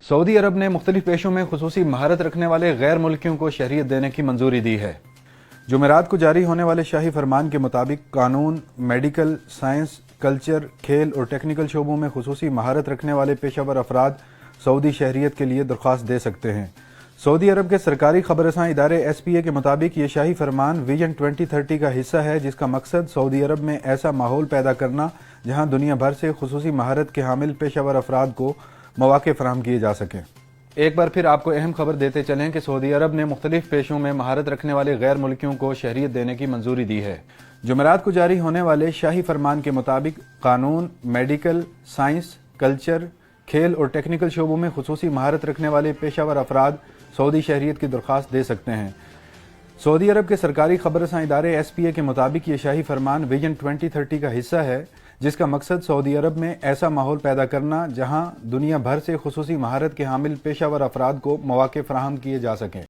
سعودی عرب نے مختلف پیشوں میں خصوصی مہارت رکھنے والے غیر ملکیوں کو شہریت دینے کی منظوری دی ہے۔ جمعرات کو جاری ہونے والے شاہی فرمان کے مطابق قانون، میڈیکل، سائنس، کلچر، کھیل اور ٹیکنیکل شعبوں میں خصوصی مہارت رکھنے والے پیشہ ور افراد سعودی شہریت کے لیے درخواست دے سکتے ہیں۔ سعودی عرب کے سرکاری خبر رساں ادارے ایس پی اے کے مطابق یہ شاہی فرمان ویژن 2030 کا حصہ ہے، جس کا مقصد سعودی عرب میں ایسا ماحول پیدا کرنا جہاں دنیا بھر سے خصوصی مہارت کے حامل پیشہ ور افراد کو مواقع فراہم کیے جا سکیں۔ ایک بار پھر آپ کو اہم خبر دیتے چلیں کہ سعودی عرب نے مختلف پیشوں میں مہارت رکھنے والے غیر ملکیوں کو شہریت دینے کی منظوری دی ہے۔ جمعرات کو جاری ہونے والے شاہی فرمان کے مطابق قانون، میڈیکل، سائنس، کلچر، کھیل اور ٹیکنیکل شعبوں میں خصوصی مہارت رکھنے والے پیشہ ور افراد سعودی شہریت کی درخواست دے سکتے ہیں۔ سعودی عرب کے سرکاری خبر رساں ادارے ایس پی اے کے مطابق یہ شاہی فرمان ویژن 2030 کا حصہ ہے، جس کا مقصد سعودی عرب میں ایسا ماحول پیدا کرنا جہاں دنیا بھر سے خصوصی مہارت کے حامل پیشہ ور افراد کو مواقع فراہم کیے جا سکیں۔